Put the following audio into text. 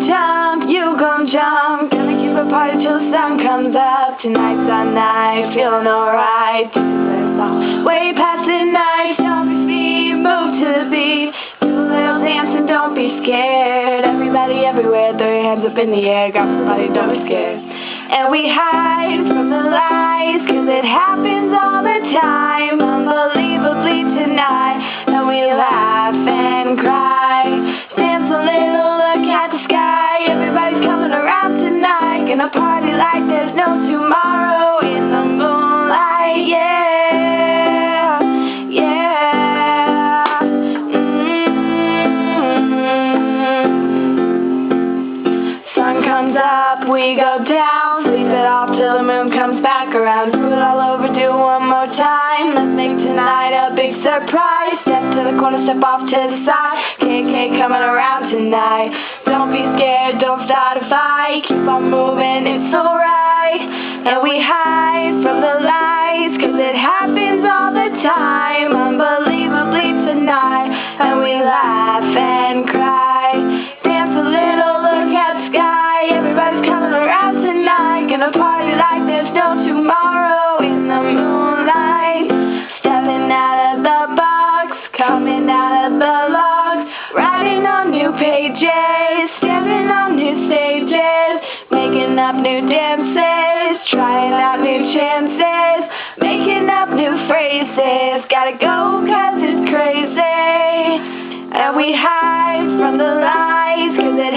jump, you gon' jump. Gonna keep a party till the sun comes up. Tonight's our night, feeling alright. Way past midnight, stomp your feet, move to the beat. Do a little dance and don't be scared. Everybody everywhere, throw your hands up in the air. Grab somebody, don't be scared. And we hide from the lights, 'cause it happens all the time. Unbelievably tonight. And we laugh and cry. Dance a little, look at the sky. Everybody's coming around tonight. Gonna party like there's no tomorrow in the moonlight, yeah, yeah. Sun comes up, we go down. Sleep it off till the moon comes back around. Do it all over, do one more time. Let's make tonight a big surprise. Step to the corner, step off to the side. KK coming around tonight. Don't be scared, don't start a fight. Keep on moving, it's alright. And we hide from the lights, 'cause it happens all the time. Unbelievably tonight. And we laugh and cry. Dance a little, look at the sky. Everybody's coming around tonight. Gonna party like there's no tomorrow in the moonlight. Stepping out of the box, coming out of the logs. Writing on new pages, stepping on new stages. Making up new dances, trying out new chances. Making up new phrases, gotta go 'cause it's crazy. And we hide from the lights, 'cause it